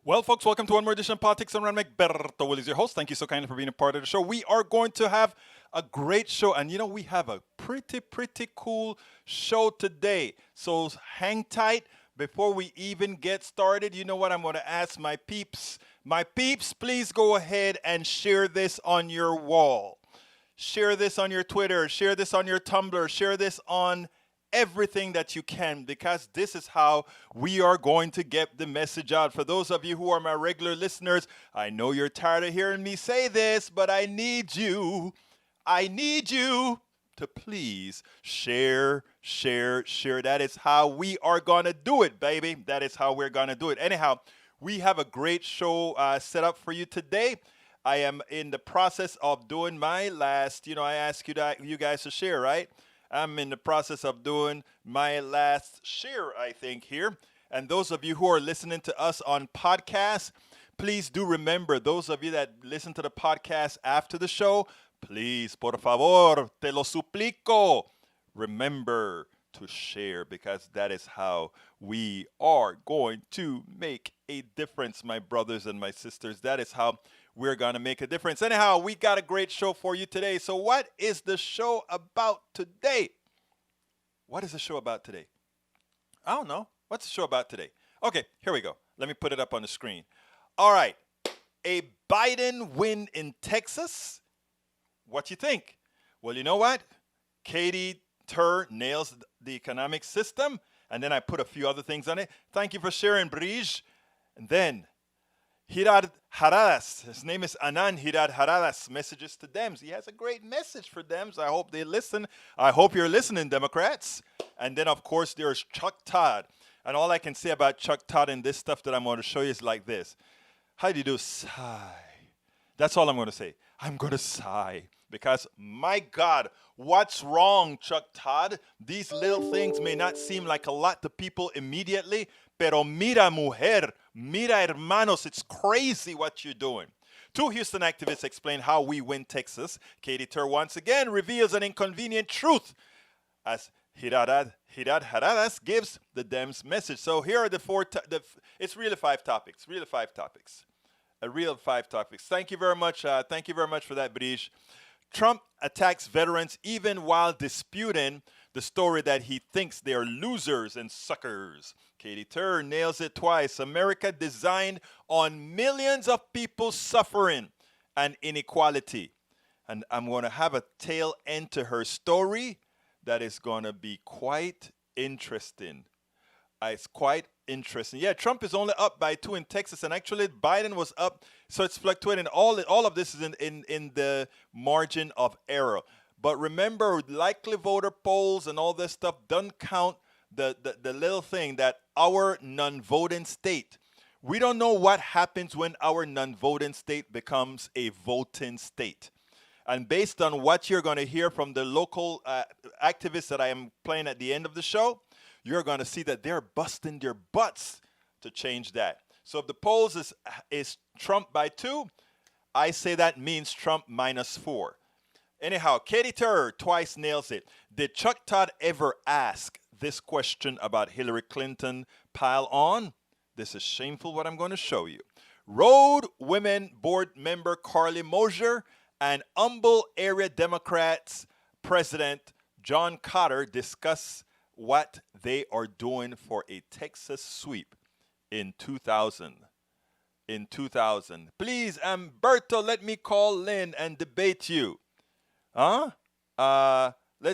Well, folks, welcome to one more edition of Politics. I'm Ron McBerto Will is your host. Thank you so kindly for being a part of the show. We are going to have a great show, and we have a pretty cool show today. So hang tight. Before we even get started, you know what? I'm going to ask my peeps. My peeps, please go ahead and share this on your wall. Share this on your Twitter. Share this on your Tumblr. Share this on everything that you can, because this is how we are going to get the message out. For those of you who are my regular listeners, I know you're tired of hearing me say this, but I need you to please share. That is how we are going to do it, baby. That is how we're going to do it. Anyhow, we have a great show set up for you today. I am in the process of doing my last, I asked you guys to share, right? I'm in the process of doing my last share, I think, here. And those of you who are listening to us on podcasts, please do remember, those of you that listen to the podcast after the show, please, por favor, te lo suplico, remember to share, because that is how we are going to make a difference, my brothers and my sisters. That is how we're going to make a difference. Anyhow, we got a great show for you today. So what is the show about today? What is the show about today? I don't know. What's the show about today? Okay, here we go. Let me put it up on the screen. All right. A Biden win in Texas. What you think? Well, you know what? Katy Tur nails the economic system. And then I put a few other things on it. Thank you for sharing, Brige. And then Girarharadas. His name is Anand Girarharadas. Messages to Dems. He has a great message for Dems. I hope they listen. I hope you're listening, Democrats. And then, of course, there's Chuck Todd. And all I can say about Chuck Todd and this stuff that I'm going to show you is like this. How do you do? Sigh. That's all I'm going to say. I'm going to sigh. Because, my God, what's wrong, Chuck Todd? These little things may not seem like a lot to people immediately, pero mira, mujer, mira, hermanos, it's crazy what you're doing. Two Houston activists explain how we win Texas. Katy Tur once again reveals an inconvenient truth as Girarharadas gives the Dems message. So here are the it's really five topics. A real five topics. Thank you very much. Thank you very much for that, Brige. Trump attacks veterans even while disputing the story that he thinks they are losers and suckers. Katy Tur nails it twice. America designed on millions of people suffering and inequality. And I'm going to have a tail end to her story that is going to be quite interesting. It's quite interesting. Yeah, Trump is only up by 2 in Texas, and actually Biden was up, so it's fluctuating. All of this is in the margin of error. But remember, likely voter polls and all this stuff don't count the little thing that our non-voting state. We don't know what happens when our non-voting state becomes a voting state. And based on what you're going to hear from the local activists that I am playing at the end of the show, you're going to see that they're busting their butts to change that. So if the polls is Trump by 2, I say that means Trump minus 4. Anyhow, Katy Tur twice nails it. Did Chuck Todd ever ask this question about Hillary Clinton pile on? This is shameful what I'm going to show you. Road Women Board member Carli Mosier and Humble Area Democrats President John Cotter discuss what they are doing for a Texas sweep in 2000. Please, Umberto, let me call Lynn and debate you. Let's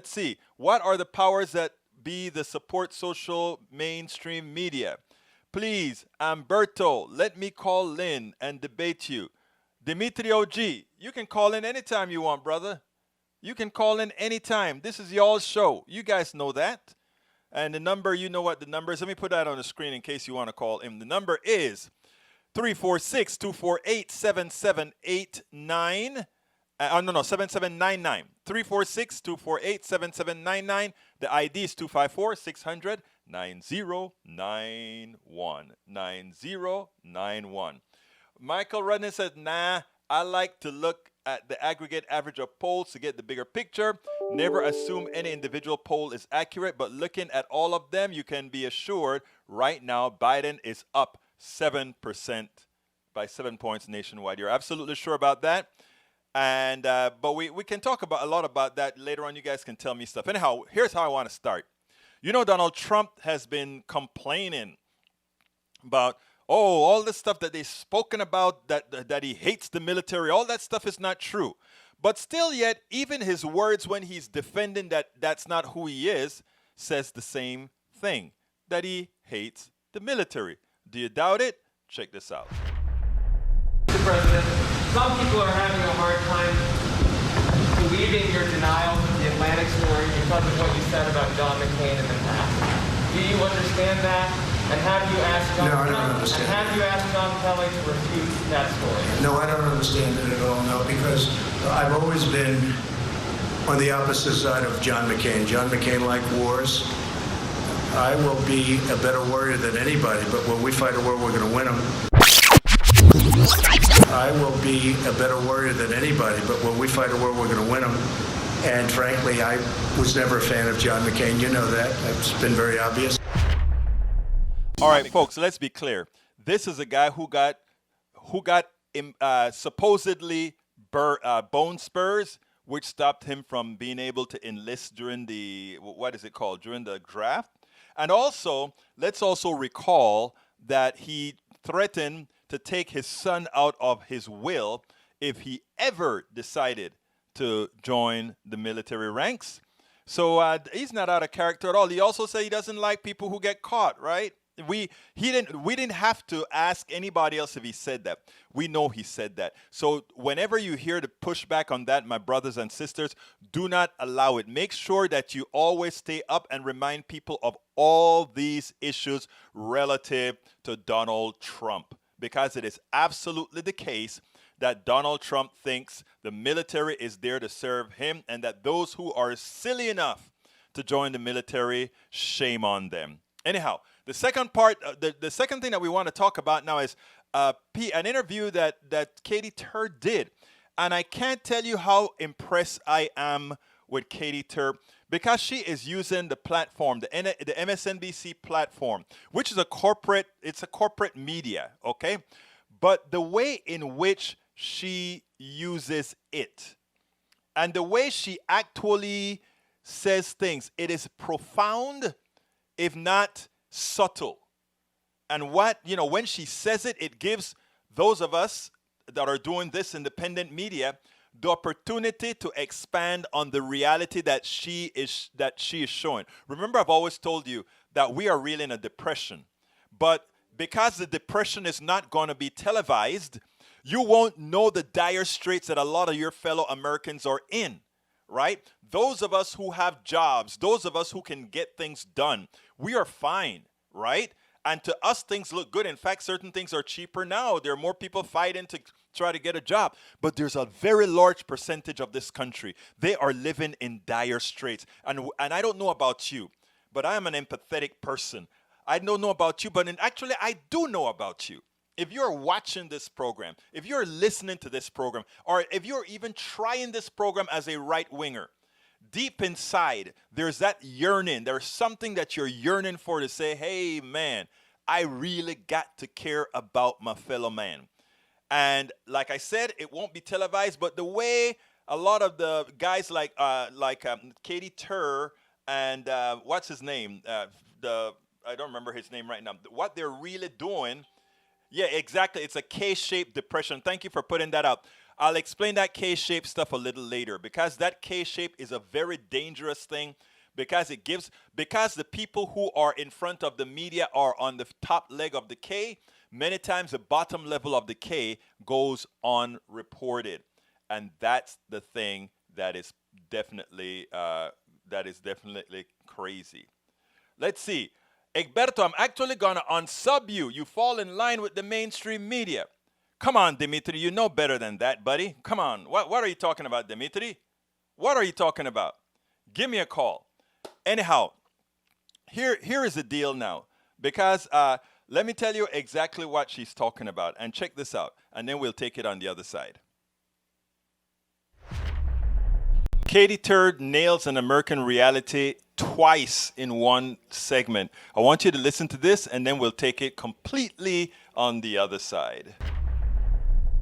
see. What are the powers that be the support social mainstream media? Please, Umberto, let me call Lynn and debate you. Dimitri OG, you can call in anytime you want, brother. You can call in anytime. This is y'all's show. You guys know that. And the number, you know what the number is. Let me put that on the screen in case you want to call in. The number is 346-248-7789. 7799. 346-248-7799. The ID is 254-600-9091. 9091. Michael Rudden said, nah, I like to look at the aggregate average of polls to get the bigger picture. Never assume any individual poll is accurate, but looking at all of them, you can be assured right now Biden is up 7% by 7 points nationwide. You're absolutely sure about that? And but we can talk about a lot about that later on. You guys can tell me stuff. Anyhow, here's how I want to start. You know, Donald Trump has been complaining about, oh, all the stuff that they've spoken about, that he hates the military. All that stuff is not true. But still yet, even his words when he's defending that that's not who he is, says the same thing, that he hates the military. Do you doubt it? Check this out. Mr. President, some people are having a hard time believing your denial of the Atlantic story because of what you said about John McCain in the past. Do you understand that? And have you asked John? No, I don't understand. And have you asked John Kelly to refute that story? No, I don't understand it at all, no, because I've always been on the opposite side of John McCain. John McCain liked wars. I will be a better warrior than anybody, but when we fight a war, we're going to win them. I will be a better warrior than anybody, but when we fight a war, we're going to win them. And frankly, I was never a fan of John McCain. You know that. It's been very obvious. All right, folks, let's be clear. This is a guy who got supposedly bone spurs, which stopped him from being able to enlist during the, what is it called, during the draft. And also, let's also recall that he threatened to take his son out of his will if he ever decided to join the military ranks. So he's not out of character at all. He also said he doesn't like people who get caught, right? We didn't have to ask anybody else if he said that. We know he said that. So whenever you hear the pushback on that, my brothers and sisters, do not allow it. Make sure that you always stay up and remind people of all these issues relative to Donald Trump, because it is absolutely the case that Donald Trump thinks the military is there to serve him, and that those who are silly enough to join the military, shame on them. Anyhow, the second part, the second thing that we want to talk about now is an interview that Katy Tur did. And I can't tell you how impressed I am with Katy Tur, because she is using the platform, the MSNBC platform, which is a corporate media, okay? But the way in which she uses it and the way she actually says things, it is profound, if not subtle. And when she says it, it gives those of us that are doing this independent media the opportunity to expand on the reality that she is showing. Remember, I've always told you that we are really in a depression. But because the depression is not going to be televised, you won't know the dire straits that a lot of your fellow Americans are in, right? Those of us who have jobs, those of us who can get things done, we are fine, right? And to us, things look good. In fact, certain things are cheaper now. There are more people fighting to try to get a job. But there's a very large percentage of this country. They are living in dire straits. And I don't know about you, but I am an empathetic person. I don't know about you, but actually, I do know about you. If you're watching this program, if you're listening to this program, or if you're even trying this program as a right-winger, deep inside, there's that yearning. There's something that you're yearning for, to say, hey, man, I really got to care about my fellow man. And like I said, it won't be televised, but the way a lot of the guys like Katy Tur and what's his name? I don't remember his name right now. What they're really doing, yeah, exactly. It's a K-shaped depression. Thank you for putting that up. I'll explain that K-shaped stuff a little later, because that K-shape is a very dangerous thing, because the people who are in front of the media are on the top leg of the K. Many times the bottom level of the K goes unreported, and that's the thing that is definitely crazy. Let's see. Egberto, I'm actually going to unsub you. You fall in line with the mainstream media. Come on, Dimitri. You know better than that, buddy. Come on. What are you talking about, Dimitri? What are you talking about? Give me a call. Anyhow, here is the deal now. Because let me tell you exactly what she's talking about. And check this out. And then we'll take it on the other side. Katy Tur nails an American reality twice in one segment. I want you to listen to this, and then we'll take it completely on the other side.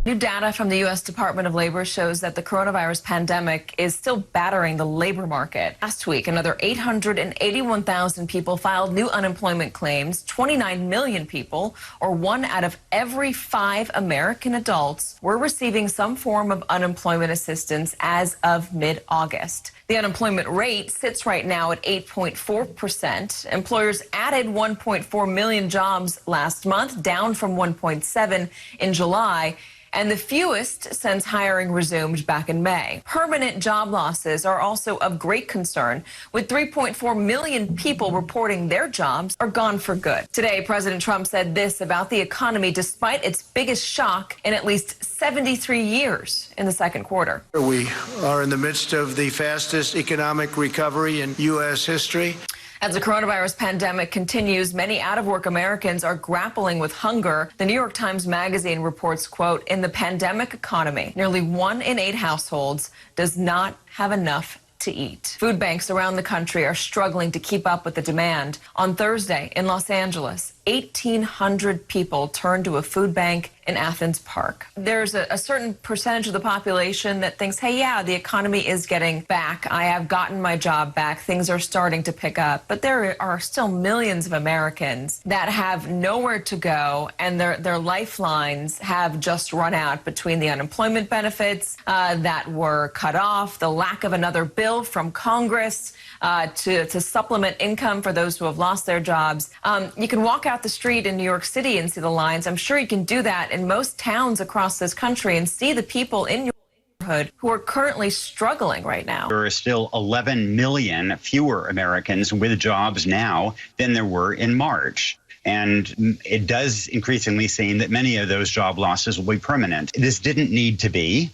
New data from the U.S. Department of Labor shows that the coronavirus pandemic is still battering the labor market. Last week, another 881,000 people filed new unemployment claims. 29 million people, or 1 out of every 5 American adults, were receiving some form of unemployment assistance as of mid-August. The unemployment rate sits right now at 8.4%. Employers added 1.4 million jobs last month, down from 1.7 in July, and the fewest since hiring resumed back in May. Permanent job losses are also of great concern, with 3.4 million people reporting their jobs are gone for good. Today, President Trump said this about the economy despite its biggest shock in at least 73 years in the second quarter. We are in the midst of the fastest economic recovery in U.S. history. As the coronavirus pandemic continues, many out-of-work Americans are grappling with hunger. The New York Times Magazine reports, quote, in the pandemic economy, nearly 1 in 8 households does not have enough to eat. Food banks around the country are struggling to keep up with the demand. On Thursday in Los Angeles, 1,800 people turned to a food bank in Athens Park. There's a certain percentage of the population that thinks, hey, yeah, the economy is getting back. I have gotten my job back. Things are starting to pick up. But there are still millions of Americans that have nowhere to go, and their lifelines have just run out between the unemployment benefits that were cut off, the lack of another bill from Congress to supplement income for those who have lost their jobs. You can walk out the street in New York City and see the lines. I'm sure you can do that in most towns across this country and see the people in your neighborhood who are currently struggling right now. There are still 11 million fewer Americans with jobs now than there were in March. And it does increasingly seem that many of those job losses will be permanent. This didn't need to be.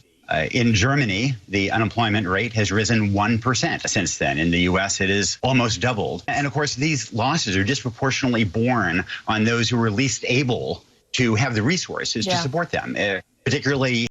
In Germany, the unemployment rate has risen 1% since then. In the U.S., it is almost doubled. And of course, these losses are disproportionately borne on those who are least able to have the resources to support them, particularly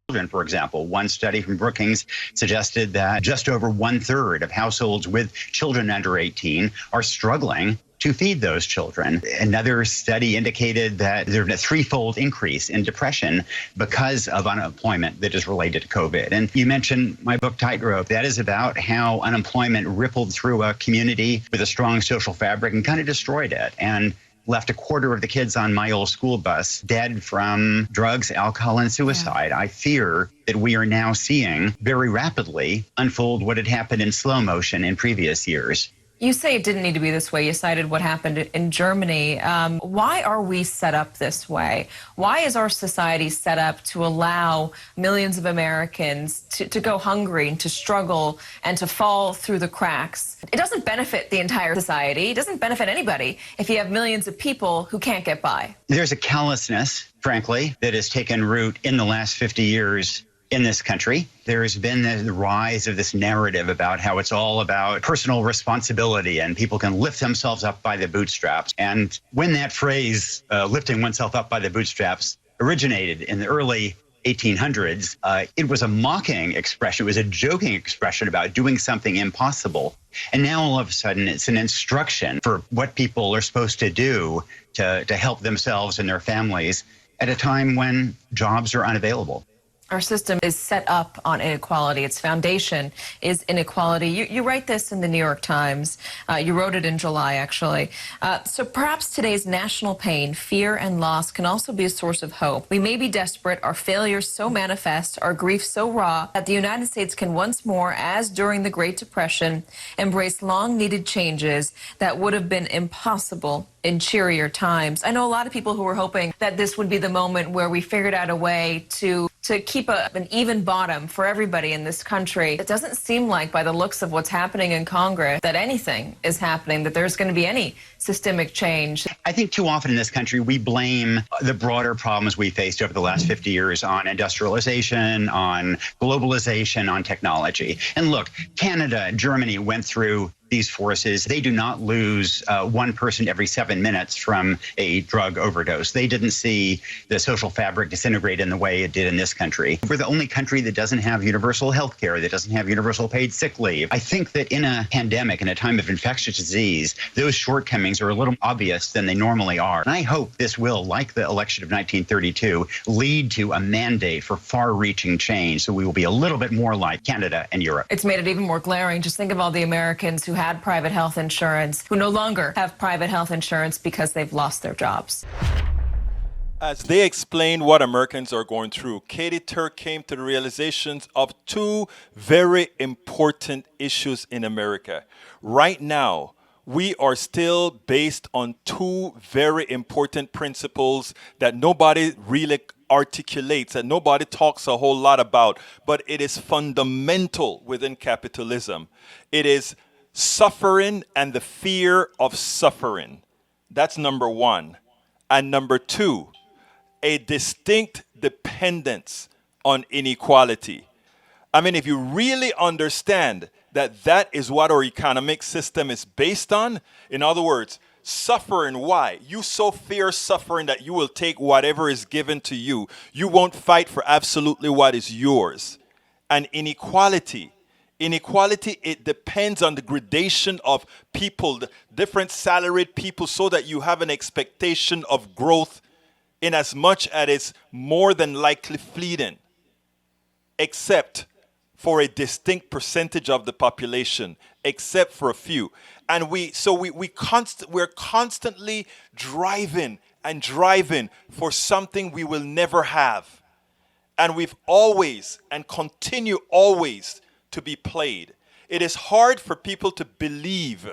children, for example. One study from Brookings suggested that just over 1/3 of households with children under 18 are struggling to feed those children. Another study indicated that there's a threefold increase in depression because of unemployment that is related to COVID. And you mentioned my book, Tightrope. That is about how unemployment rippled through a community with a strong social fabric and kind of destroyed it, and left 1/4 of the kids on my old school bus dead from drugs, alcohol, and suicide. I fear that we are now seeing very rapidly unfold what had happened in slow motion in previous years. You say it didn't need to be this way. You cited what happened in Germany. Why are we set up this way? Why is our society set up to allow millions of Americans to go hungry and to struggle and to fall through the cracks? It doesn't benefit the entire society. It doesn't benefit anybody if you have millions of people who can't get by. There's a callousness, frankly, that has taken root in the last 50 years in this country. There has been the rise of this narrative about how it's all about personal responsibility and people can lift themselves up by the bootstraps. And when that phrase, lifting oneself up by the bootstraps, originated in the early 1800s, it was a mocking expression. It was a joking expression about doing something impossible. And now all of a sudden it's an instruction for what people are supposed to do to help themselves and their families at a time when jobs are unavailable. Our system is set up on inequality. Its foundation is inequality. You write this in the New York Times. You wrote it in July, actually. So perhaps today's national pain, fear, and loss can also be a source of hope. We may be desperate, our failures so manifest, our grief so raw, that the United States can once more, as during the Great Depression, embrace long-needed changes that would have been impossible in cheerier times. I know a lot of people who were hoping that this would be the moment where we figured out a way to keep an even bottom for everybody in this country. It doesn't seem like, by the looks of what's happening in Congress, that anything is happening, that there's going to be any systemic change. I think too often in this country, we blame the broader problems we faced over the last 50 years on industrialization, on globalization, on technology. And look, Canada, Germany went through these forces, they do not lose one person every 7 minutes from a drug overdose. They didn't see the social fabric disintegrate in the way it did in this country. We're the only country that doesn't have universal health care, that doesn't have universal paid sick leave. I think that in a pandemic, in a time of infectious disease, those shortcomings are a little obvious than they normally are. And I hope this will, like the election of 1932, lead to a mandate for far-reaching change, so we will be a little bit more like Canada and Europe. It's made it even more glaring. Just think of all the Americans who had private health insurance, who no longer have private health insurance because they've lost their jobs. As they explained what Americans are going through, Katy Tur came to the realizations of two very important issues in America. Right now, we are still based on two very important principles that nobody really articulates, that nobody talks a whole lot about, but it is fundamental within capitalism. It is suffering and the fear of suffering. That's number one. And number two, a distinct dependence on inequality. I mean, if you really understand that that is what our economic system is based on, in other words, suffering, why? You so fear suffering that you will take whatever is given to you. You won't fight for absolutely what is yours. And inequality, it depends on the gradation of people, the different salaried people, so that you have an expectation of growth in as much as it's more than likely fleeting, except for a distinct percentage of the population, except for a few. And we're constantly driving for something we will never have. And we've always and continue always to be played. It is hard for people to believe.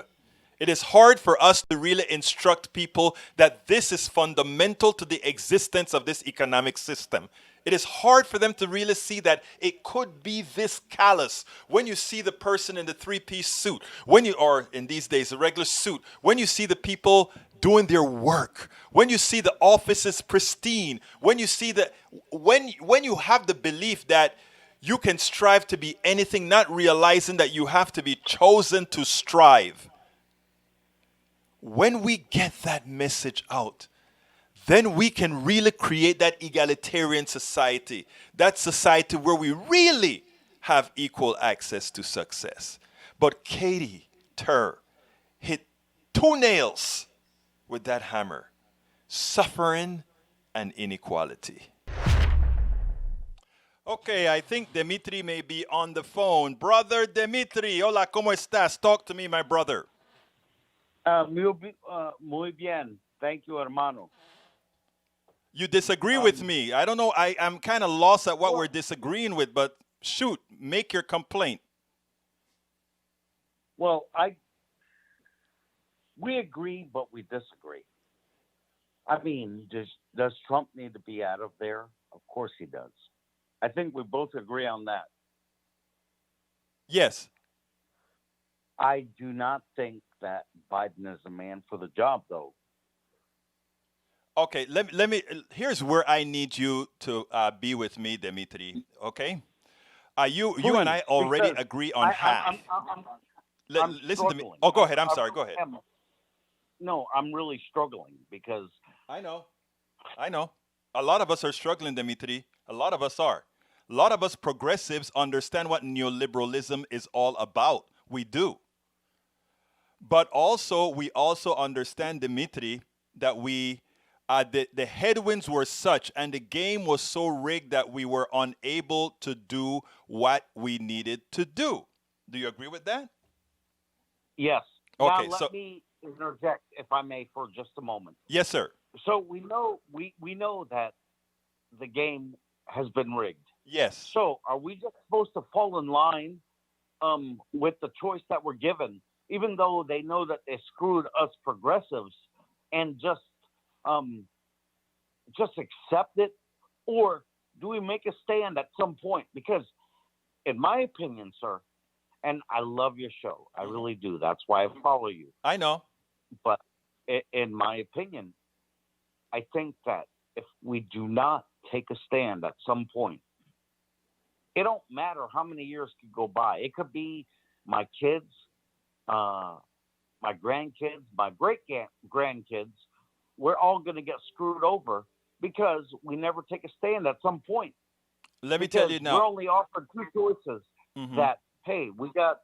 It is hard for us to really instruct people that this is fundamental to the existence of this economic system. It is hard for them to really see that it could be this callous. When you see the person in the three-piece suit, or in these days, a regular suit, when you see the people doing their work, when you see the offices pristine, when you see when you have the belief that you can strive to be anything, not realizing that you have to be chosen to strive. When we get that message out, then we can really create that egalitarian society, that society where we really have equal access to success. But Katy Tur hit two nails with that hammer: suffering and inequality. Okay, I think Dimitri may be on the phone. Brother Dimitri, hola, ¿cómo estás? Talk to me, my brother. Muy bien. Thank you, hermano. You disagree with me. I don't know. I'm kind of lost at what we're disagreeing with, but shoot, make your complaint. Well, we agree, but we disagree. I mean, does Trump need to be out of there? Of course he does. I think we both agree on that. Yes. I do not think that Biden is a man for the job, though. Okay, let me. Here's where I need you to be with me, Dimitri. Okay, you and I already agree on half. I'm listen to me. Oh, go ahead. I'm sorry. Go ahead. No, I'm really struggling because I know. A lot of us are struggling, Dimitri. A lot of us are. A lot of us progressives understand what neoliberalism is all about. We do. But we also understand, Dimitri, that the headwinds were such and the game was so rigged that we were unable to do what we needed to do. Do you agree with that? Yes. Okay, now let me interject, if I may, for just a moment. Yes, sir. So we know that the game has been rigged. Yes. So are we just supposed to fall in line with the choice that we're given, even though they know that they screwed us progressives, and just accept it? Or do we make a stand at some point? Because in my opinion, sir, and I love your show, I really do. That's why I follow you. I know. But in my opinion, I think that if we do not take a stand at some point, it don't matter how many years could go by. It could be my kids, my grandkids, my great grandkids, we're all going to get screwed over because we never take a stand at some point. Let me tell you We're now. only offered two choices. Mhm. That hey, we got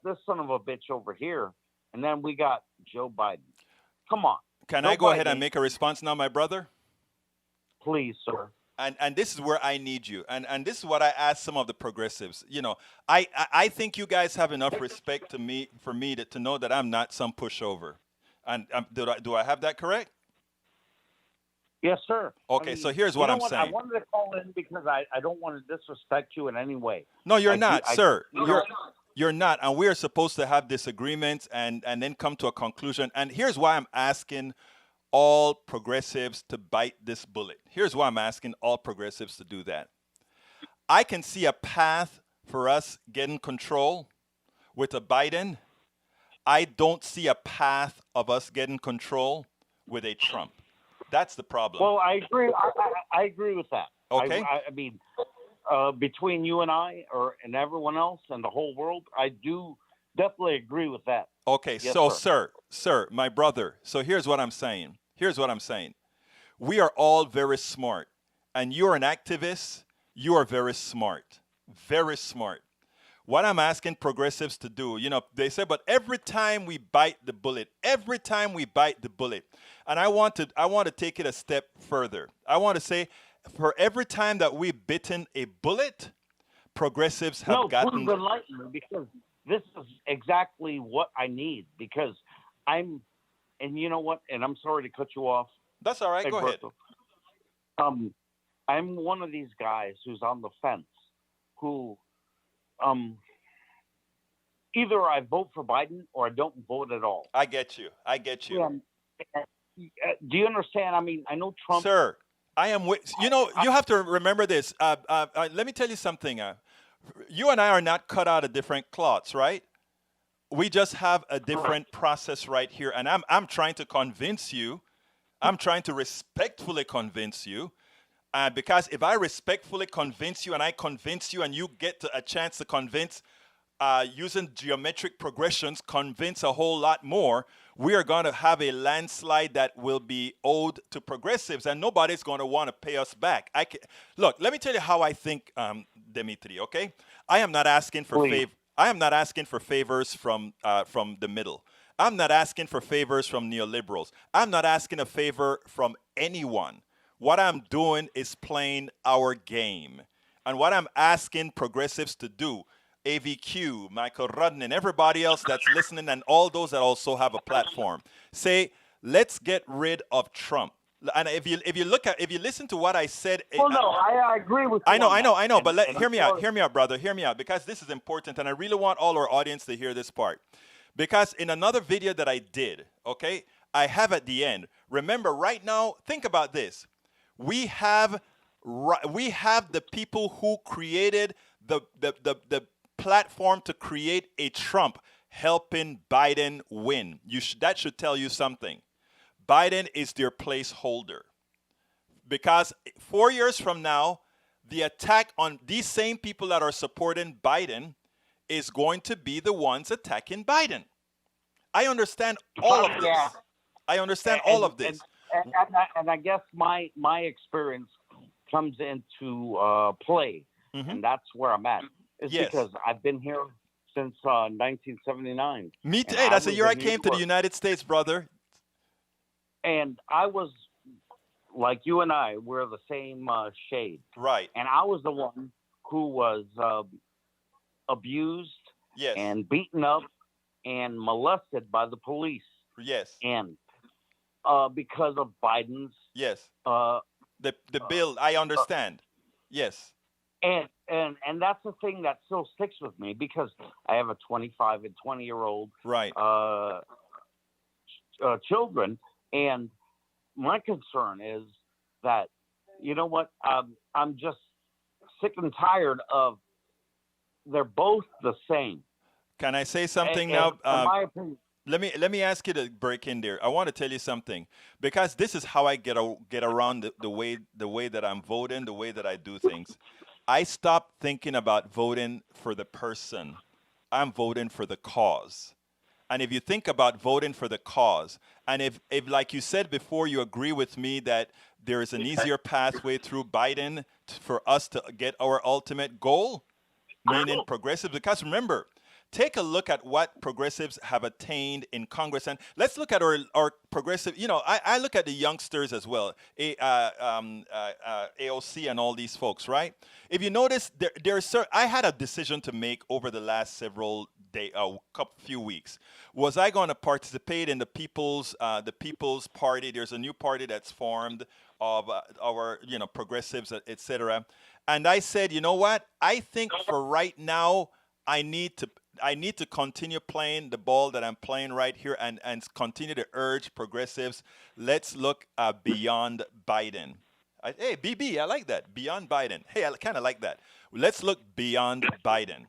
this son of a bitch over here, and then we got Joe Biden. Come on, Can Joe I go ahead Biden, and make a response now, my brother? please, sir. And this is where I need you. And this is what I ask some of the progressives. You know, I think you guys have enough respect to me for me to know that I'm not some pushover. And do I have that correct? Yes, sir. Okay, so here's what I'm I saying. wanted to call in because I don't want to disrespect you in any way. No, you're I do- not, I- sir. you know- You're not. And we are supposed to have disagreements and then come to a conclusion. And here's why I'm asking all progressives to bite this bullet. Here's why I'm asking all progressives to do that. I can see a path for us getting control with a Biden. I don't see a path of us getting control with a Trump. That's the problem. Well, I agree. I agree with that. Okay. I mean, between you and I, and everyone else, and the whole world, I do definitely agree with that. Okay, Yes, so sir. sir, my brother. So here's what I'm saying. Here's what I'm saying. We are all very smart. And you're an activist. You are very smart. Very smart. What I'm asking progressives to do, you know, they say, but every time we bite the bullet, every time we bite the bullet, and I want to take it a step further. I want to say, for every time that we've bitten a bullet, progressives have No, gotten. please enlighten me because this is exactly what I need. Because and you know what? And I'm sorry to cut you off. That's all right. Go ahead. Egberto. I'm one of these guys who's on the fence, who either I vote for Biden or I don't vote at all. I get you. I get you. Do you understand? I mean, I know Trump. Sir, I am with you. Know, you have to remember this. Let me tell you something. You and I are not cut out of different cloths, right? We just have a different process right here, and I'm trying to convince you. I'm trying to respectfully convince you, because if I respectfully convince you, and I convince you, and you get a chance to convince, using geometric progressions, convince a whole lot more, we are going to have a landslide that will be owed to progressives, and nobody's going to want to pay us back. Look, let me tell you how I think, Dimitri. Okay, I am not asking for favor. I am not asking for favors from the middle. I'm not asking for favors from neoliberals. I'm not asking a favor from anyone. What I'm doing is playing our game. And what I'm asking progressives to do, AVQ, Michael Rudden, and everybody else that's listening, and all those that also have a platform, say, let's get rid of Trump. And if you listen to what I said, Well, no, I agree with you. I know. But hear me out, brother. Hear me out, because this is important, and I really want all our audience to hear this part. Because in another video that I did, okay, I have at the end. Remember, right now, think about this. We have the people who created the platform to create a Trump helping Biden win. That should tell you something. Biden is their placeholder. Because 4 years from now, the attack on these same people that are supporting Biden is going to be the ones attacking Biden. I understand all of this. Yeah. I understand all of this. And I guess my experience comes into play, and that's where I'm at. It's because I've been here since 1979. Me too. Hey, that's the year I came to the United States, brother. And I was, like you and I, we're the same shade. Right. And I was the one who was abused and beaten up and molested by the police. Yes. And because of Biden's the bill, I understand. Yes. And that's the thing that still sticks with me, because I have a 25 and 20-year-old children, and my concern is that, you know what, I'm just sick and tired of, they're both the same. Can I say something now? In my opinion. Let me ask you to break in there. I want to tell you something, because this is how I get around the way that I'm voting, the way that I do things. I stopped thinking about voting for the person. I'm voting for the cause. and if you think about voting for the cause, and if like you said before, you agree with me that there is an easier pathway through Biden for us to get our ultimate goal, meaning progressives. Because remember, take a look at what progressives have attained in Congress. And let's look at our progressive, I look at the youngsters as well, AOC and all these folks, right? If you notice, I had a decision to make over the last several few weeks. Was I going to participate in the People's Party? There's a new party that's formed of our, progressives, etc. And I said, you know what? I think for right now, I need to continue playing the ball that I'm playing right here and continue to urge progressives. Let's look beyond Biden. Hey, BB, I like that. Beyond Biden. Hey, I kind of like that. Let's look beyond Biden.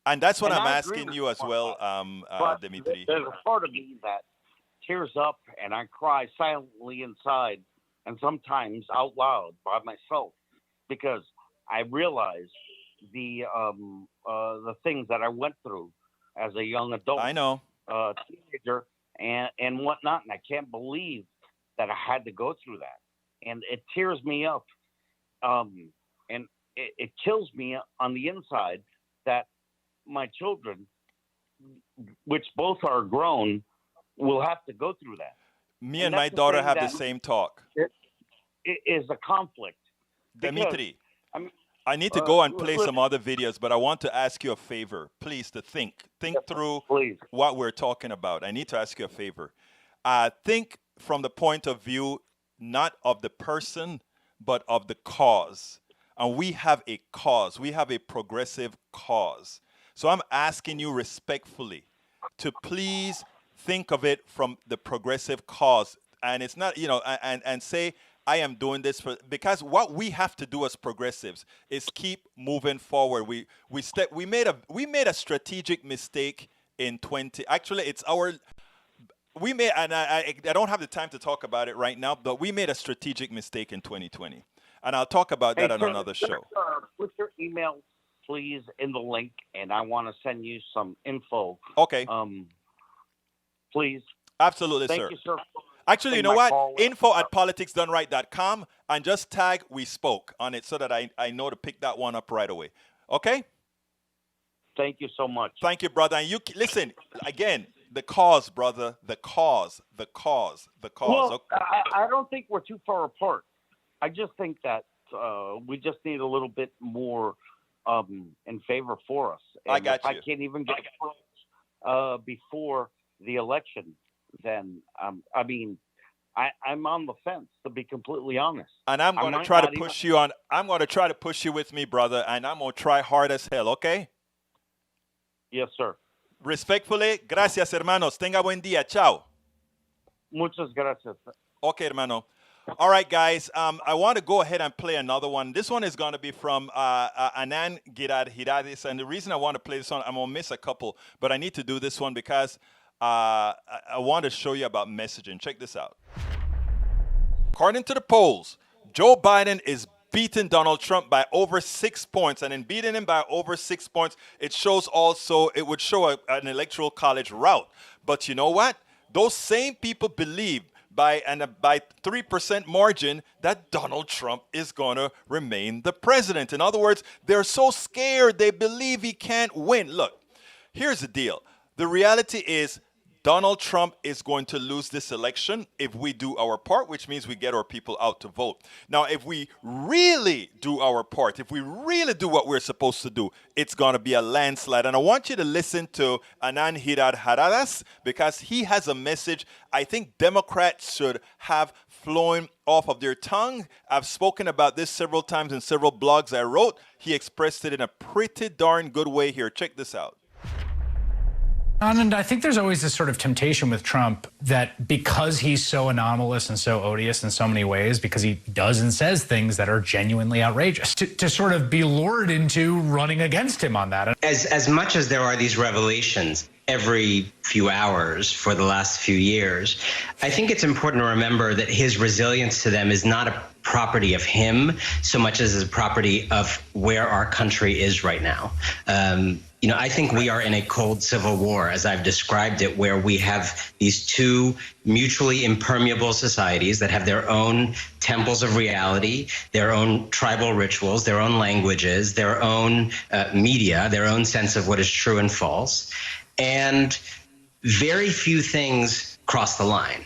And that's what I'm asking you as well, Dimitri. There's a part of me that tears up and I cry silently inside and sometimes out loud by myself because I realize the things that I went through as a young adult. I know. Teenager and whatnot. And I can't believe that I had to go through that. And it tears me up. And it kills me on the inside that my children, which both are grown, will have to go through that. Me and my daughter have the same talk. It is a conflict. Dimitri, I need to go and play some other videos, but I want to ask you a favor, please, to think through what we're talking about. I need to ask you a favor. Think from the point of view, not of the person, but of the cause. And we have a cause. We have a progressive cause. So I'm asking you respectfully to please think of it from the progressive cause. And it's not, and say, I am doing this because what we have to do as progressives is keep moving forward. We made a strategic mistake in 20. Actually, I don't have the time to talk about it right now, but we made a strategic mistake in 2020, and I'll talk about that on another show. Put your email, please, in the link, and I want to send you some info. Okay. Please. Absolutely, sir. Thank you, sir. Actually, you know what? info@politicsdoneright.com and just tag "We Spoke" on it so that I know to pick that one up right away. Okay? Thank you so much. Thank you, brother. And you listen again. The cause, brother. The cause. Well, I don't think we're too far apart. I just think that we just need a little bit more in favor for us. And I got you. I can't even get before the election. Then I'm on the fence, to be completely honest. And I'm going to try to push you on. I'm going to try to push you with me, brother, and I'm going to try hard as hell. Okay? Yes, sir. Respectfully, gracias, hermanos. Tenga buen día. Chao. Muchas gracias. Okay, hermano. All right, guys. I want to go ahead and play another one. This one is going to be from Anand Girarharadas, and the reason I want to play this one, I'm going to miss a couple, but I need to do this one because I want to show you about messaging. Check this out. According to the polls, Joe Biden is beating Donald Trump by over 6 points. And in beating him by over 6 points, it would show an electoral college rout. But you know what? Those same people believe by 3% margin that Donald Trump is going to remain the president. In other words, they're so scared they believe he can't win. Look, here's the deal. The reality is Donald Trump is going to lose this election if we do our part, which means we get our people out to vote. Now, if we really do our part, if we really do what we're supposed to do, it's going to be a landslide. And I want you to listen to Anand Girarharadas because he has a message I think Democrats should have flowing off of their tongue. I've spoken about this several times in several blogs I wrote. He expressed it in a pretty darn good way here. Check this out. Anand, I think there's always this sort of temptation with Trump that because he's so anomalous and so odious in so many ways, because he does and says things that are genuinely outrageous, to sort of be lured into running against him on that. As much as there are these revelations every few hours for the last few years, I think it's important to remember that his resilience to them is not a property of him so much as a property of where our country is right now. I think we are in a cold civil war, as I've described it, where we have these two mutually impermeable societies that have their own temples of reality, their own tribal rituals, their own languages, their own media, their own sense of what is true and false. And very few things cross the line.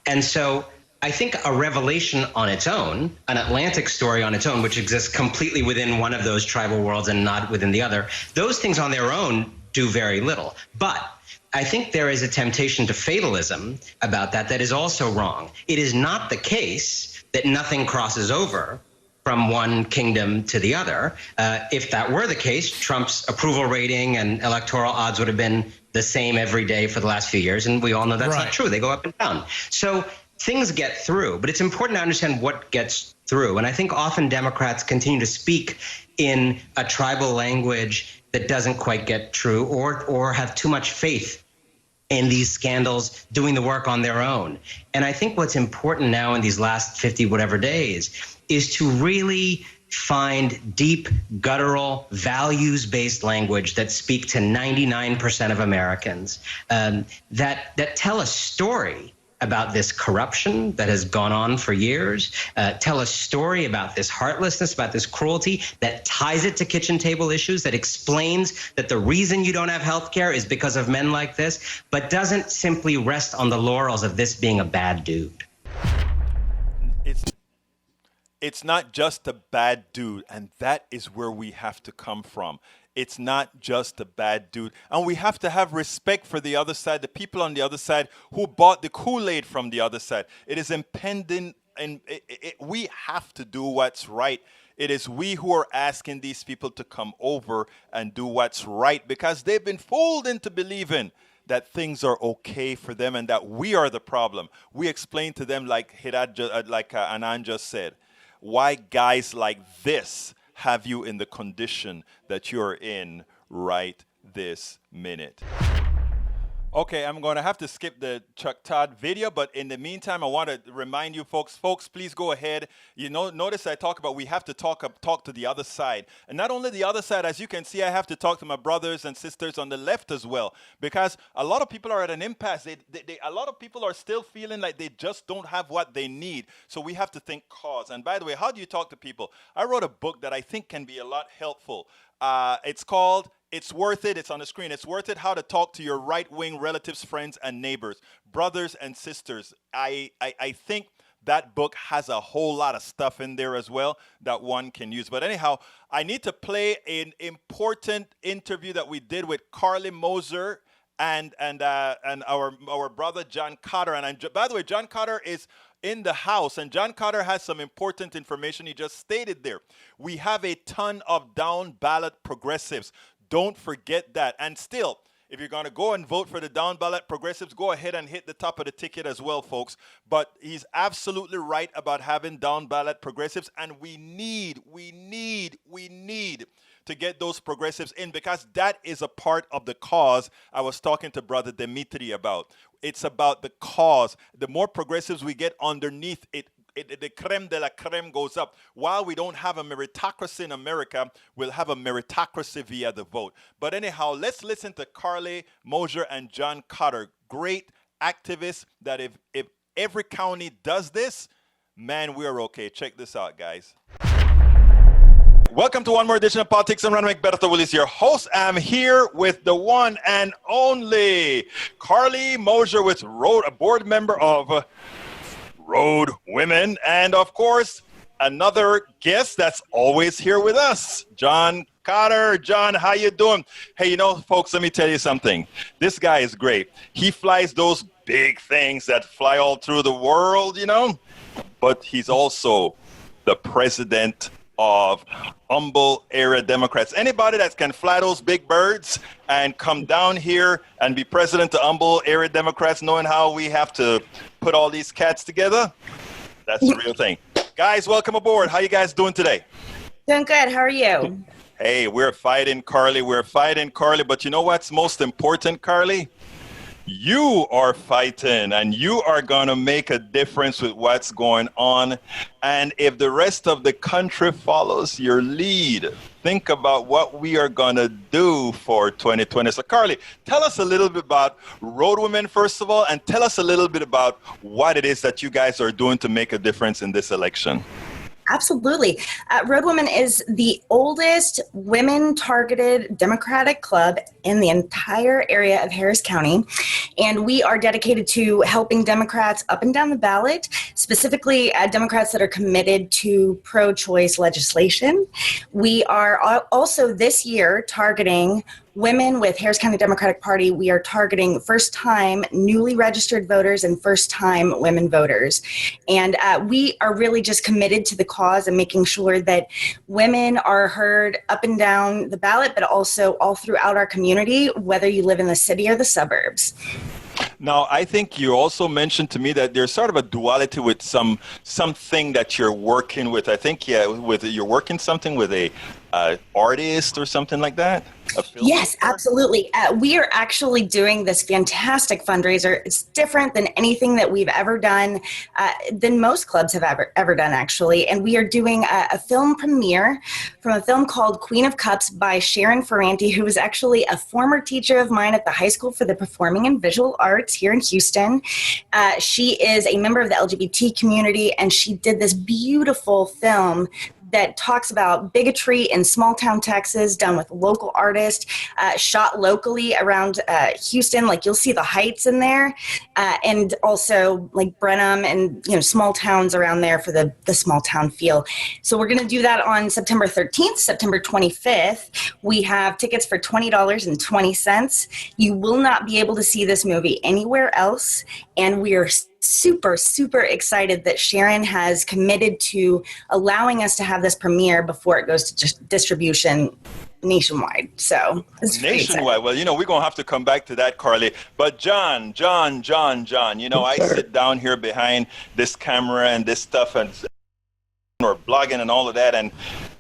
And so I think a revelation on its own, an Atlantic story on its own, which exists completely within one of those tribal worlds and not within the other, those things on their own do very little. But I think there is a temptation to fatalism about that is also wrong. It is not the case that nothing crosses over from one kingdom to the other. If that were the case, Trump's approval rating and electoral odds would have been the same every day for the last few years, and we all know that's not true. They go up and down. So things get through, but it's important to understand what gets through. And I think often Democrats continue to speak in a tribal language that doesn't quite get true, or have too much faith in these scandals doing the work on their own. And I think what's important now in these last 50 whatever days is to really find deep, guttural, values-based language that speak to 99% of Americans, that tell a story about this corruption that has gone on for years, tell a story about this heartlessness, about this cruelty, that ties it to kitchen table issues, that explains that the reason you don't have health care is because of men like this, but doesn't simply rest on the laurels of this being a bad dude. It's not just a bad dude, and that is where we have to come from. It's not just a bad dude. And we have to have respect for the other side, the people on the other side who bought the Kool-Aid from the other side. It is impending, and we have to do what's right. It is we who are asking these people to come over and do what's right, because they've been fooled into believing that things are okay for them and that we are the problem. We explain to them, like Anand just said, why guys like this have you in the condition that you're in right this minute. Okay, I'm going to have to skip the Chuck Todd video, but in the meantime, I want to remind you folks, please go ahead. Notice I talk about we have to talk to the other side. And not only the other side, as you can see, I have to talk to my brothers and sisters on the left as well, because a lot of people are at an impasse. A lot of people are still feeling like they just don't have what they need. So we have to think cause. And by the way, how do you talk to people? I wrote a book that I think can be a lot helpful. It's called It's Worth It. It's on the screen. It's Worth It, How to Talk to Your Right-Wing Relatives, Friends, and Neighbors, Brothers and Sisters. I think that book has a whole lot of stuff in there as well that one can use. But anyhow, I need to play an important interview that we did with Carli, Mosier, and our brother John Cotter. And by the way, John Cotter is in the house, and John Cotter has some important information he just stated there. We have a ton of down ballot progressives. Don't forget that. And still, if you're going to go and vote for the down ballot progressives, go ahead and hit the top of the ticket as well, folks. But he's absolutely right about having down ballot progressives, and we need to get those progressives in, because that is a part of the cause I was talking to Brother Dimitri about. It's about the cause. The more progressives we get underneath it, the creme de la creme goes up. While we don't have a meritocracy in America, we'll have a meritocracy via the vote. But anyhow, let's listen to Carli, Mosier, and John Cotter. Great activists that if every county does this, man, we're okay. Check this out, guys. Welcome to one more edition of Politics and Running Better Willis, your host. I'm here with the one and only Carli Mosier, with a board member of Road Women, and of course, another guest that's always here with us, John Cotter. John, how you doing? Hey, folks, let me tell you something. This guy is great. He flies those big things that fly all through the world, but he's also the president of Humble Area Democrats. Anybody that can fly those big birds and come down here and be president of Humble Area Democrats, knowing how we have to put all these cats together, that's the real thing. Guys, welcome aboard. How you guys doing today? Doing good. How are you? Hey, we're fighting, Carli. But you know what's most important, Carli? You are fighting, and you are going to make a difference with what's going on. And if the rest of the country follows your lead, think about what we are going to do for 2020. So, Carli, tell us a little bit about Road Women, first of all, and tell us a little bit about what it is that you guys are doing to make a difference in this election. Absolutely. Road Women is the oldest women-targeted Democratic club in the entire area of Harris County, and we are dedicated to helping Democrats up and down the ballot, specifically Democrats that are committed to pro-choice legislation. We are also this year targeting women with Harris County Democratic Party. We are targeting first-time newly registered voters and first-time women voters. And we are really just committed to the cause and making sure that women are heard up and down the ballot, but also all throughout our community, whether you live in the city or the suburbs. Now, I think you also mentioned to me that there's sort of a duality with something that you're working with. I think, you're working something with a artist or something like that. Yes, absolutely. We are actually doing this fantastic fundraiser. It's different than anything that we've ever done, than most clubs have ever done, actually. And we are doing a film premiere from a film called Queen of Cups by Sharon Ferranti, who was actually a former teacher of mine at the High School for the Performing and Visual Arts here in Houston. She is a member of the LGBT community, and she did this beautiful film that talks about bigotry in small town Texas, done with local artists, shot locally around Houston. Like, you'll see the Heights in there, and also like Brenham and small towns around there for the small town feel. So we're going to do that on September 13th, September 25th. We have tickets for $20.20. You will not be able to see this movie anywhere else, and we are super, super excited that Sharon has committed to allowing us to have this premiere before it goes to distribution nationwide. So it's nationwide. Well, we're going to have to come back to that, Carli. But John, I sit down here behind this camera and this stuff or blogging and all of that, and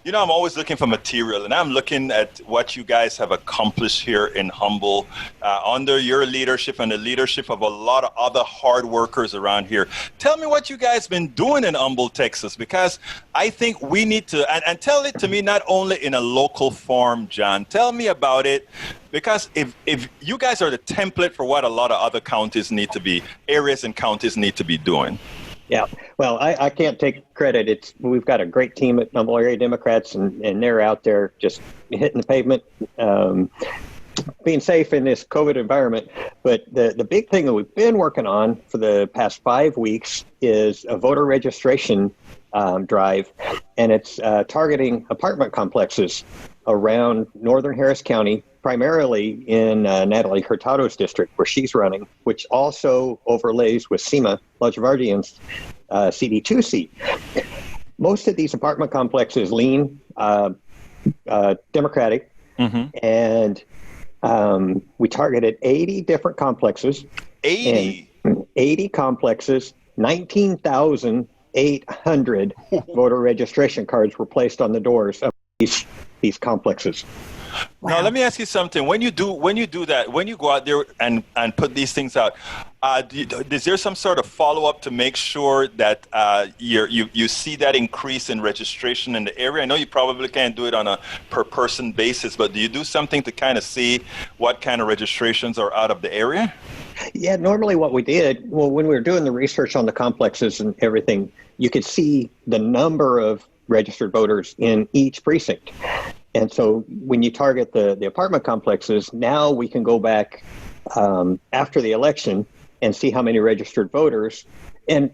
I'm always looking for material, and I'm looking at what you guys have accomplished here in Humble under your leadership and the leadership of a lot of other hard workers around here. Tell me what you guys been doing in Humble, Texas, because I think we need to, and tell it to me not only in a local form, John. Tell me about it, because if you guys are the template for what a lot of other counties need to be, areas and counties need to be doing. Yeah, well, I can't take credit. We've got a great team at Humble Area Democrats, and they're out there just hitting the pavement, being safe in this COVID environment. But the big thing that we've been working on for the past 5 weeks is a voter registration drive, and it's targeting apartment complexes around northern Harris County, primarily in Natalie Hurtado's district, where she's running, which also overlays with Seema Lajavardian's CD2 seat. Most of these apartment complexes lean Democratic, and we targeted 80 different complexes. 80 complexes, 19,800 voter registration cards were placed on the doors of these complexes. Wow. Now, let me ask you something. When you do that, when you go out there and put these things out, is there some sort of follow-up to make sure that you see that increase in registration in the area? I know you probably can't do it on a per-person basis, but do you do something to kind of see what kind of registrations are out of the area? Yeah, normally what we did, when we were doing the research on the complexes and everything, you could see the number of registered voters in each precinct. And so when you target the apartment complexes, now we can go back after the election and see how many registered voters. And,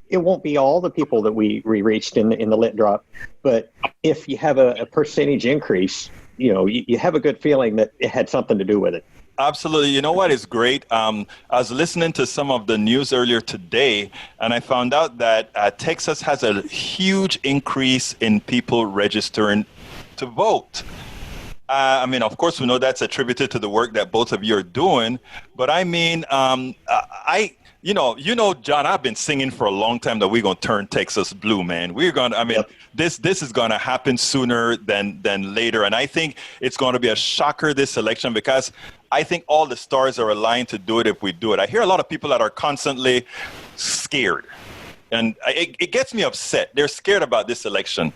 it won't be all the people that we reached in the lit drop, but if you have a percentage increase, you have a good feeling that it had something to do with it. Absolutely. You know what is great? I was listening to some of the news earlier today, and I found out that Texas has a huge increase in people registering to vote. Of course, we know that's attributed to the work that both of you are doing, but John, I've been singing for a long time that we're going to turn Texas blue, man. We're going to, this is going to happen sooner than later. And I think it's going to be a shocker this election, because I think all the stars are aligned to do it if we do it. I hear a lot of people that are constantly scared, and it gets me upset. They're scared about this election.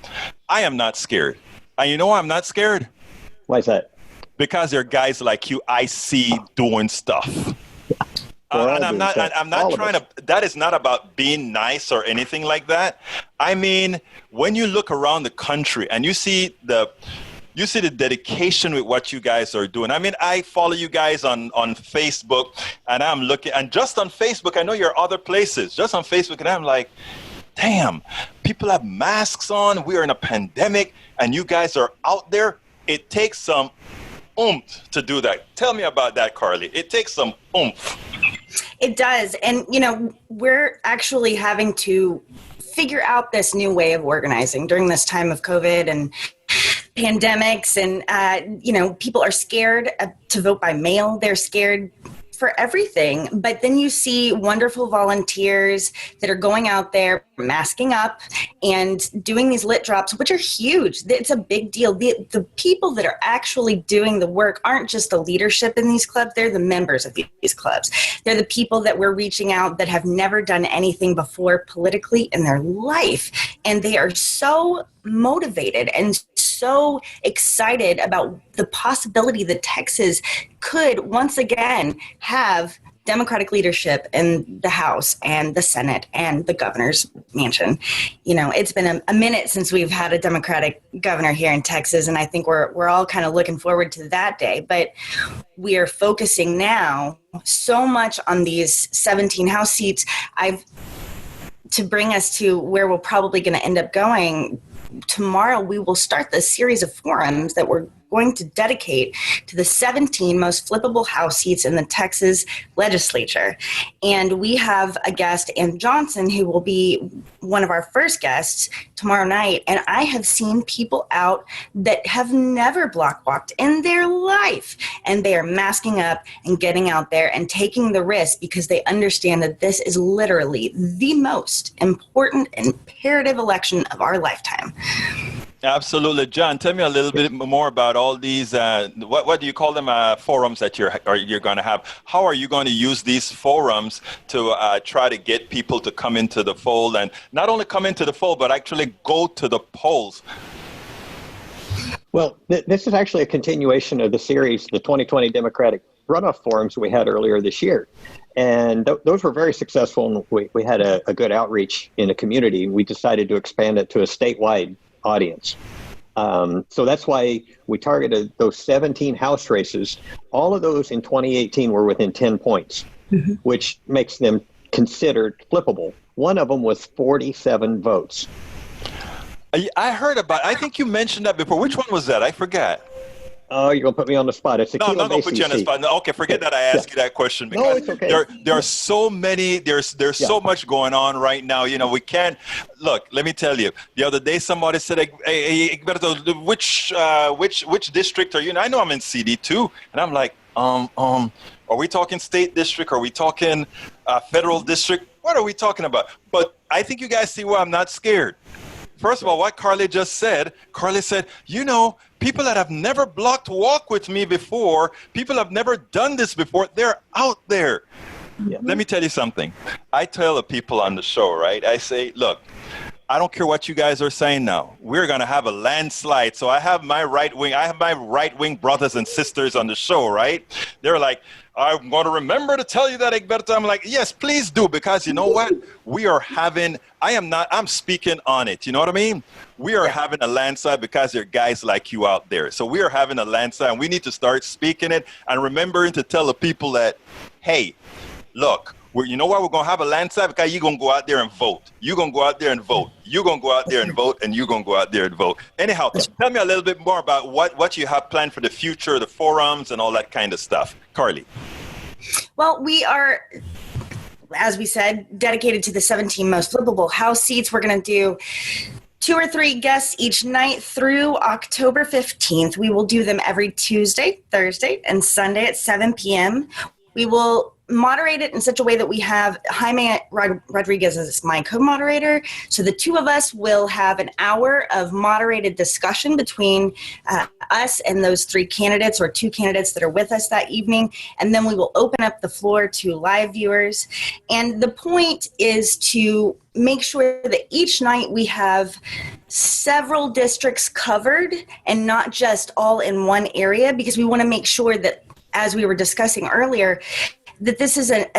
I am not scared. And you know why I'm not scared? Why is that? Because there are guys like you I see doing stuff. And I'm not trying to, that is not about being nice or anything like that. I mean, when you look around the country and you see the dedication with what you guys are doing. I mean, I follow you guys on Facebook, and I'm looking, and just on Facebook, I know you're other places, just on Facebook, and I'm like, damn, people have masks on, we are in a pandemic, and you guys are out there. It takes some oomph to do that. Tell me about that, Carli. It takes some oomph. It does. And, you know, we're actually having to figure out this new way of organizing during this time of COVID and pandemics. And, you know, people are scared to vote by mail. They're scared for everything. But then you see wonderful volunteers that are going out there, masking up and doing these lit drops, which are huge. It's a big deal. The people that are actually doing the work aren't just the leadership in these clubs. They're the members of these clubs. They're the people that we're reaching out that have never done anything before politically in their life. And they are so motivated and so excited about the possibility that Texas could once again have Democratic leadership in the House and the Senate and the governor's mansion. You know, it's been a minute since we've had a Democratic governor here in Texas, and I think we're all kind of looking forward to that day. But we are focusing now so much on these 17 House seats. To bring us to where we're probably going to end up going, tomorrow we will start this series of forums that we're going to dedicate to the 17 most flippable House seats in the Texas legislature. And we have a guest, Ann Johnson, who will be one of our first guests tomorrow night. And I have seen people out that have never block walked in their life. And they are masking up and getting out there and taking the risk because they understand that this is literally the most important, imperative election of our lifetime. Absolutely. John, tell me a little bit more about all these, what do you call them, forums that you're going to have? How are you going to use these forums to try to get people to come into the fold, and not only come into the fold, but actually go to the polls? Well, this is actually a continuation of the series, the 2020 Democratic runoff forums we had earlier this year. And those were very successful, and we had a good outreach in the community. We decided to expand it to a statewide audience. So that's why we targeted those 17 House races. All of those in 2018 were within 10 points, which makes them considered flippable. One of them was 47 votes. I heard about, I think you mentioned that before. Which one was that? I forgot. Oh, you're going to put me on the spot. It's a No, I'm not going to put you on the spot. No, okay, forget that I asked you that question, because no, it's okay. there are so many, there's so much going on right now. You know, we can't, look, let me tell you, the other day somebody said, hey, which district are you in? I know I'm in CD2. And I'm like, are we talking state district? Are we talking federal district? What are we talking about? But I think you guys see why I'm not scared. First of all, what Carli just said, Carli said, you know, people that have never blocked walk with me before, people have never done this before, they're out there. Yeah. Let me tell you something. I tell the people on the show, right? I say, look, I don't care what you guys are saying now. We're going to have a landslide. So I have my right wing brothers and sisters on the show, right? They're like, I'm going to remember to tell you that, Egberto. I'm like, yes, please do, because you know what? We are having, I'm speaking on it. You know what I mean? We are having a landslide because there are guys like you out there. So we are having a landslide, and we need to start speaking it and remembering to tell the people that, hey, look, you know why we're going to have a landslide? Because you're going to go out there and vote. You're going to go out there and vote. You're going to go out there and vote, and you're going to go out there and vote. Anyhow, tell me a little bit more about what you have planned for the future, the forums, and all that kind of stuff. Carli. Well, we are, as we said, dedicated to the 17 most flippable House seats. We're going to do 2 or 3 guests each night through October 15th. We will do them every Tuesday, Thursday, and Sunday at 7 p.m. We will moderate it in such a way that we have Jaime Rodriguez as my co-moderator. So the two of us will have an hour of moderated discussion between us and those three candidates or two candidates that are with us that evening. And then we will open up the floor to live viewers. And the point is to make sure that each night we have several districts covered and not just all in one area, because we want to make sure that, as we were discussing earlier, that this is a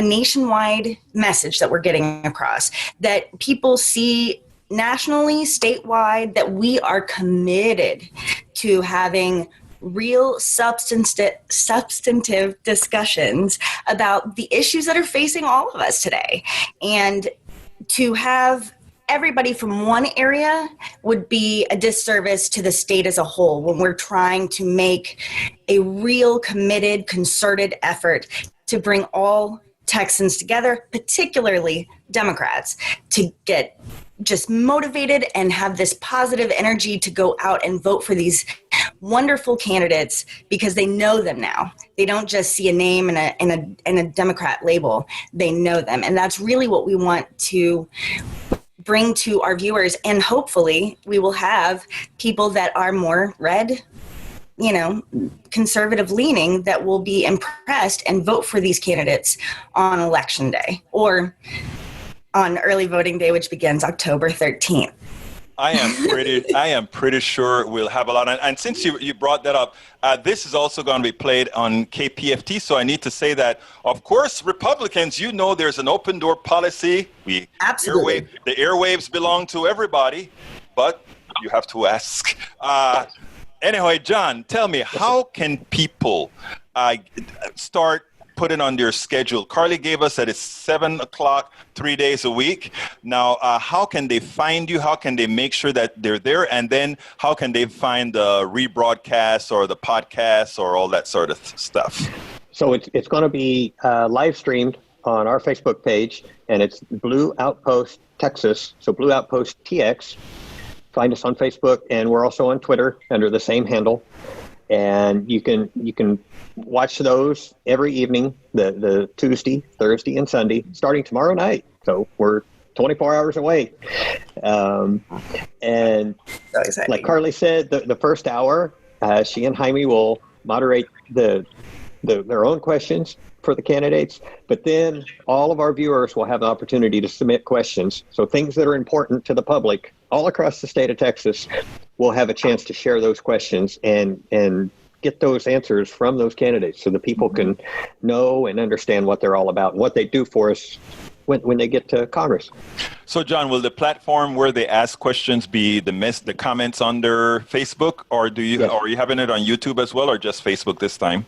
nationwide message that we're getting across, that people see nationally, statewide, that we are committed to having real substantive discussions about the issues that are facing all of us today. And to have everybody from one area would be a disservice to the state as a whole when we're trying to make a real committed, concerted effort to bring all Texans together, particularly Democrats, to get just motivated and have this positive energy to go out and vote for these wonderful candidates because they know them now. They don't just see a name and a Democrat label. They know them. And that's really what we want to bring to our viewers. And hopefully we will have people that are more red, conservative leaning, that will be impressed and vote for these candidates on election day or on early voting day, which begins October 13th. I am pretty sure we'll have a lot. And since you brought that up, this is also going to be played on KPFT. So I need to say that, of course, Republicans, there's an open door policy. Absolutely. The airwaves belong to everybody, but you have to ask. Anyway, John, tell me, how can people start putting on their schedule? Carli gave us that it's 7 o'clock, 3 days a week. Now, how can they find you? How can they make sure that they're there? And then how can they find the rebroadcast or the podcast or all that sort of stuff? So it's going to be live streamed on our Facebook page, and it's Blue Outpost Texas. So Blue Outpost TX. Find us on Facebook, and we're also on Twitter under the same handle. And you can watch those every evening, the Tuesday, Thursday, and Sunday, starting tomorrow night. So we're 24 hours away. And like Carli said, the first hour, she and Jaime will moderate their own questions for the candidates, but then all of our viewers will have the opportunity to submit questions. So things that are important to the public all across the state of Texas will have a chance to share those questions and get those answers from those candidates so that people can know and understand what they're all about and what they do for us when they get to Congress. So, John, will the platform where they ask questions be the comments under Facebook, or Yes. or are you having it on YouTube as well, or just Facebook this time?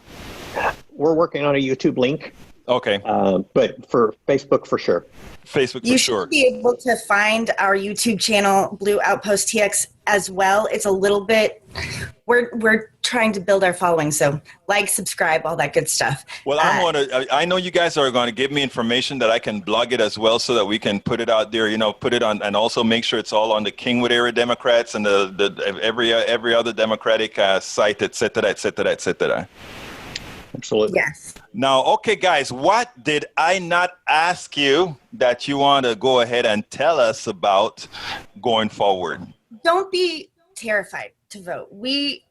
We're working on a YouTube link. Okay. But for Facebook, for sure. Facebook, You for should sure. be able to find our YouTube channel, Blue Outpost TX, as well. It's a little bit, we're trying to build our following, so like, subscribe, all that good stuff. Well, I know you guys are going to give me information that I can blog it as well, so that we can put it out there, put it on, and also make sure it's all on the Kingwood area Democrats and every other Democratic site, et cetera, et cetera, et cetera. Absolutely. Yes. Now, okay, guys, what did I not ask you that you want to go ahead and tell us about going forward? Don't be terrified to vote. Be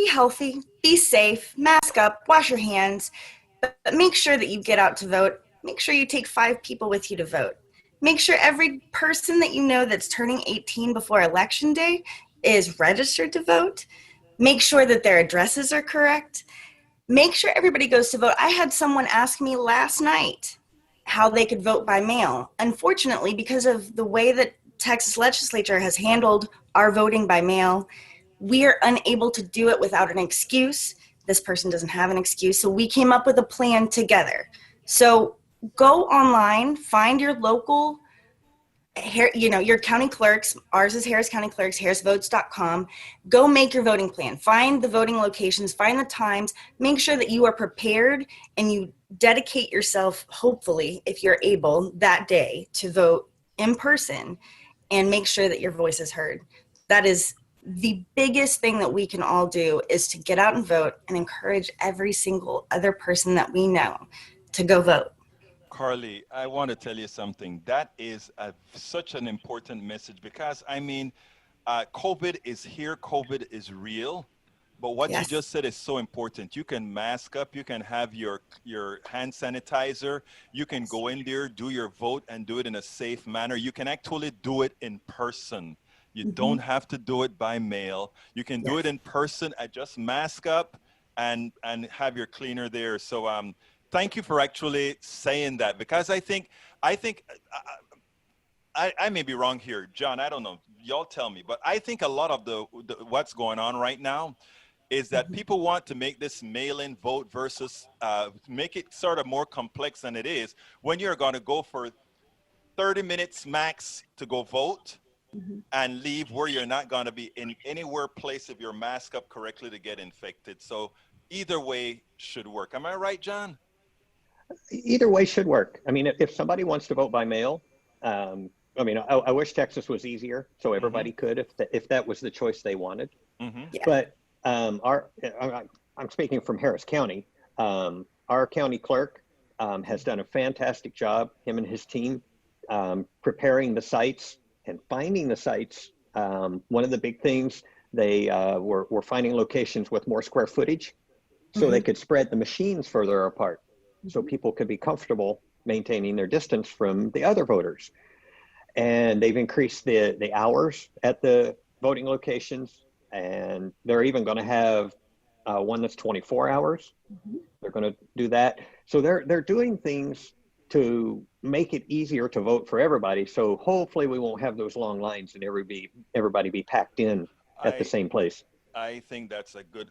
healthy, be safe, mask up, wash your hands, but make sure that you get out to vote. Make sure you take 5 people with you to vote. Make sure every person that you know that's turning 18 before Election Day is registered to vote. Make sure that their addresses are correct. Make sure everybody goes to vote. I had someone ask me last night how they could vote by mail. Unfortunately, because of the way that Texas legislature has handled our voting by mail, we are unable to do it without an excuse. This person doesn't have an excuse, so we came up with a plan together. So go online, find your local, your county clerks. Ours is Harris County Clerks, harrisvotes.com. Go make your voting plan. Find the voting locations, find the times. Make sure that you are prepared and you dedicate yourself, hopefully, if you're able, that day to vote in person, and make sure that your voice is heard. That is the biggest thing that we can all do is to get out and vote and encourage every single other person that we know to go vote. Carli, I want to tell you something. That is such an important message because, I mean, COVID is here, COVID is real. But what you Yes. just said is so important. You can mask up, you can have your hand sanitizer, you can go in there, do your vote, and do it in a safe manner. You can actually do it in person. You don't have to do it by mail. You can do it in person. Just mask up and have your cleaner there. So thank you for actually saying that, because I think I may be wrong here, John. I don't know. Y'all tell me. But I think a lot of the what's going on right now is that people want to make this mail-in vote versus make it sort of more complex than it is. When you're going to go for 30 minutes max to go vote and leave where you're not going to be in anywhere place if you're masked up correctly to get infected. So either way should work. Am I right, John? Either way should work. I mean, if somebody wants to vote by mail, I mean, I wish Texas was easier so everybody could, if that was the choice they wanted. But I'm speaking from Harris County. Our county clerk has done a fantastic job, him and his team, preparing the sites and finding the sites. One of the big things, they were finding locations with more square footage so they could spread the machines further apart so people could be comfortable maintaining their distance from the other voters. And they've increased the hours at the voting locations, and they're even going to have one that's 24 hours. They're going to do that. So they're doing things to make it easier to vote for everybody. So hopefully we won't have those long lines and everybody be packed in at the same place. I think that's a good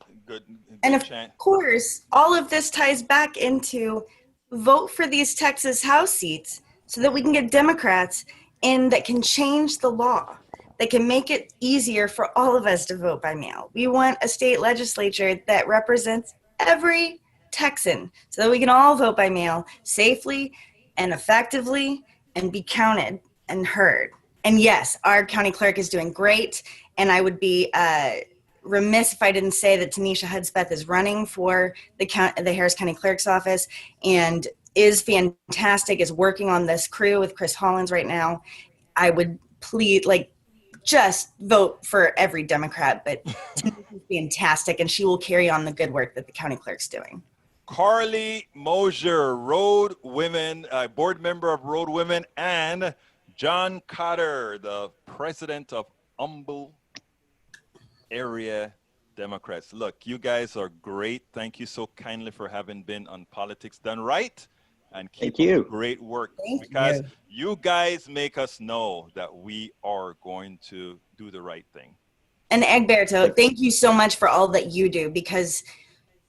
And of chance. course, all of this ties back into vote for these Texas House seats so that we can get Democrats in that can change the law, that can make it easier for all of us to vote by mail. We want a state legislature that represents every Texan so that we can all vote by mail safely and effectively and be counted and heard. And yes, our county clerk is doing great. And I would be remiss if I didn't say that Tanisha Hudspeth is running for the Harris County Clerk's office and is fantastic, is working on this crew with Chris Hollins right now. I would plead, just vote for every Democrat, but Tanisha's fantastic, and she will carry on the good work that the county clerk's doing. Carli Mosier, Road Women, board member of Road Women, and John Cotter, the president of Humble Area Democrats. Look, you guys are great. Thank you so kindly for having been on Politics Done Right, and keep up great work. Because you guys make us know that we are going to do the right thing. And Egberto, thank you so much for all that you do, because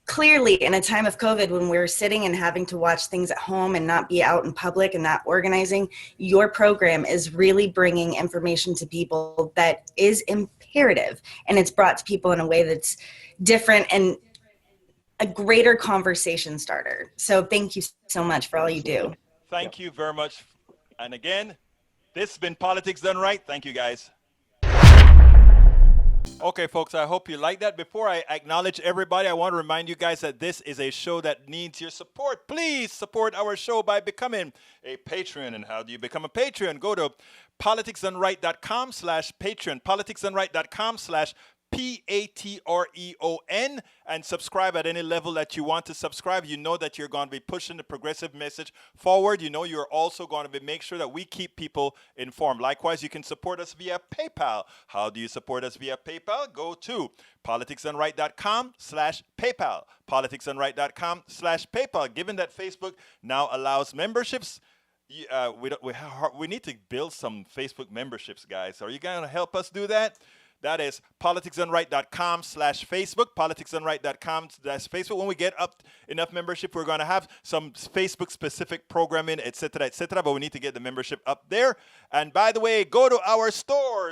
clearly in a time of COVID, when we're sitting and having to watch things at home and not be out in public and not organizing, your program is really bringing information to people that is imperative, and it's brought to people in a way that's different and a greater conversation starter. So thank you so much for all you do. Thank you very much. And again, this has been Politics Done Right. Thank you, guys. Okay, folks, I hope you like that. Before I acknowledge everybody, I want to remind you guys that this is a show that needs your support. Please support our show by becoming a Patreon. And how do you become a Patreon? Go to politicsdoneright.com/Patreon, politicsdoneright.com/PATREON, and subscribe at any level that you want to subscribe. You know that you're going to be pushing the progressive message forward. You know you're also going to make sure that we keep people informed. Likewise, you can support us via PayPal. How do you support us via PayPal? Go to politicsdoneright.com/PayPal, politicsdoneright.com/PayPal. Given that Facebook now allows memberships, we need to build some Facebook memberships, guys. Are you going to help us do that? That is politicsdoneright.com/Facebook, politicsdoneright.com/Facebook. When we get up enough membership, we're going to have some Facebook-specific programming, etc., etc., but we need to get the membership up there. And by the way, go to our store.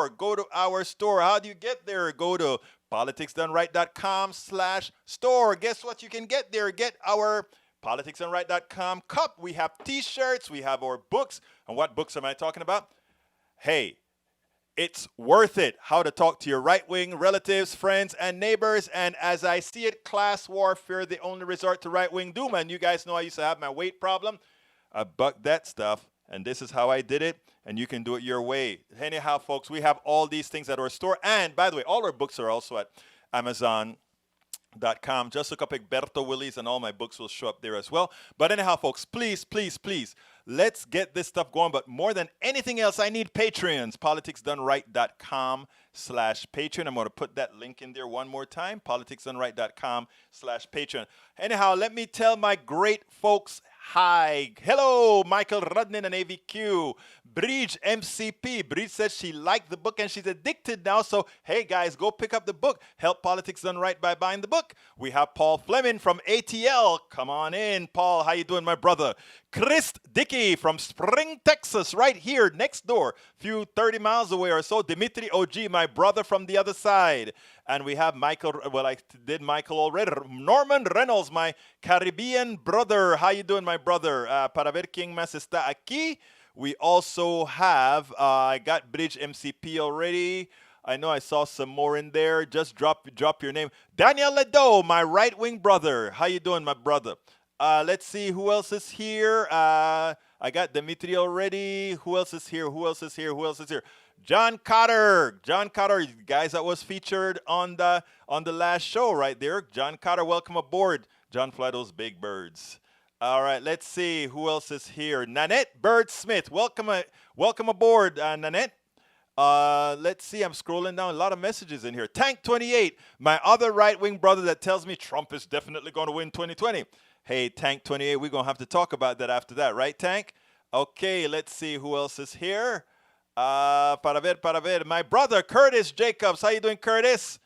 Go to our store. How do you get there? Go to politicsdoneright.com/store. Guess what you can get there? Get our politicsdoneright.com cup. We have T-shirts. We have our books. And what books am I talking about? Hey, It's worth it. How to talk to your right-wing relatives, friends, and neighbors. And as I see it, class warfare, the only resort to right-wing doom. And you guys know I used to have my weight problem. I bucked that stuff, and this is how I did it. And you can do it your way. Anyhow, folks, we have all these things at our store. And by the way, all our books are also at Amazon.com. Just look up Egberto Willies and all my books will show up there as well. But anyhow, folks, please, please, please, let's get this stuff going. But more than anything else, I need Patreons. politicsdoneright.com/Patreon. I'm going to put that link in there one more time. politicsdoneright.com/Patreon. Anyhow, let me tell my great folks hi. Hello, Michael Rudnin and AVQ. Bridge MCP. Bridge says she liked the book and she's addicted now. So, hey, guys, go pick up the book. Help Politics Done Right by buying the book. We have Paul Fleming from ATL. Come on in, Paul. How you doing, my brother? Chris Dickey from Spring, Texas, right here next door, few 30 miles away or so. Dimitri OG, my brother from the other side. And we have Michael, well, I did Michael already. Norman Reynolds, my Caribbean brother. How you doing, my brother? Para ver quién más está aquí. We also have, I got Bridge MCP already. I know I saw some more in there. Just drop your name. Daniel Ledo, my right-wing brother. How you doing, my brother? Let's see who else is here. I got Dimitri already. Who else is here? Who else is here? Who else is here? John Cotter. John Cotter, guys that was featured on the last show right there. John Cotter, welcome aboard. John Fly those big birds. All right, let's see who else is here. Nanette Bird Smith, welcome aboard, Nanette. Let's see, I'm scrolling down a lot of messages in here. Tank 28, my other right-wing brother that tells me Trump is definitely going to win 2020. Hey, Tank 28, we're going to have to talk about that after that, right, Tank? Okay, let's see who else is here. Para ver. My brother, Curtis Jacobs. How you doing, Curtis?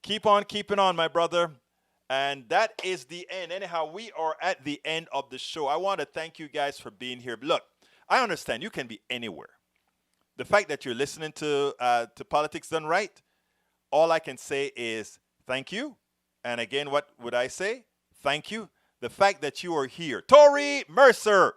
Keep on keeping on, my brother. And that is the end. Anyhow, we are at the end of the show. I want to thank you guys for being here. Look, I understand you can be anywhere. The fact that you're listening to Politics Done Right, all I can say is thank you. And again, what would I say? Thank you. The fact that you are here. Tori Mercer.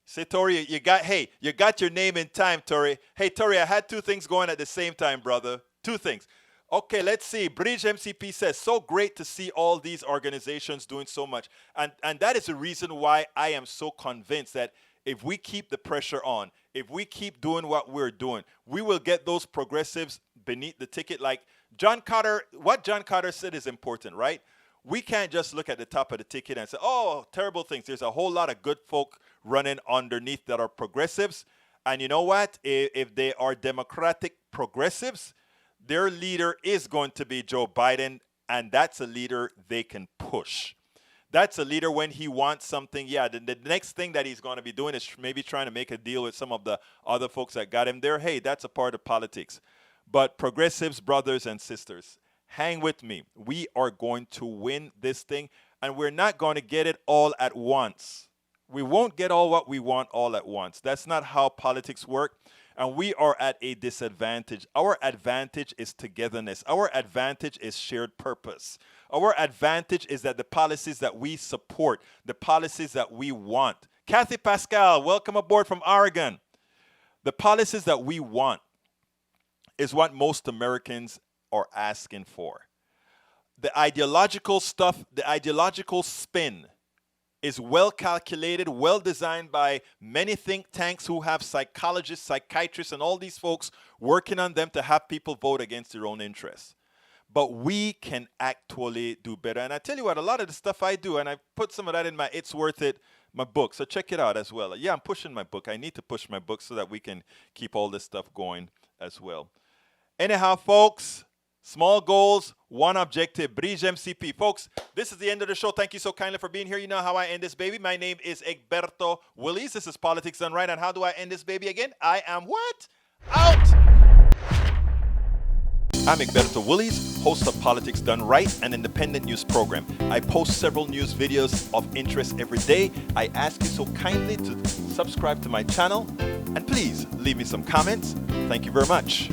Say, Tori, you got your name in time, Tori. Hey, Tori, I had two things going at the same time, brother. Two things. Okay, let's see. Bridge MCP says, so great to see all these organizations doing so much. And that is the reason why I am so convinced that if we keep the pressure on, if we keep doing what we're doing, we will get those progressives beneath the ticket. Like John Cotter, what John Cotter said is important, right? We can't just look at the top of the ticket and say, oh, terrible things. There's a whole lot of good folk running underneath that are progressives. And you know what? If they are Democratic progressives, their leader is going to be Joe Biden, and that's a leader they can push. That's a leader when he wants something. Yeah, the next thing that he's going to be doing is maybe trying to make a deal with some of the other folks that got him there. Hey, that's a part of politics. But progressives, brothers and sisters, hang with me. We are going to win this thing, and we're not going to get it all at once. We won't get all what we want all at once. That's not how politics work. And we are at a disadvantage. Our advantage is togetherness. Our advantage is shared purpose. Our advantage is that the policies that we support, the policies that we want. Kathy Pascal, welcome aboard from Oregon. The policies that we want is what most Americans are asking for. The ideological stuff, the ideological spin is well calculated, well designed by many think tanks who have psychologists, psychiatrists, and all these folks working on them to have people vote against their own interests. But we can actually do better. And I tell you what, a lot of the stuff I do, and I put some of that in my It's Worth It, my book. So check it out as well. Yeah, I'm pushing my book. I need to push my book so that we can keep all this stuff going as well. Anyhow, folks, small goals, one objective. Bridge MCP. Folks, this is the end of the show. Thank you so kindly for being here. You know how I end this baby. My name is Egberto Willies. This is Politics Done Right. And how do I end this baby again? I am what? Out! I'm Egberto Willies, host of Politics Done Right, an independent news program. I post several news videos of interest every day. I ask you so kindly to subscribe to my channel. And please leave me some comments. Thank you very much.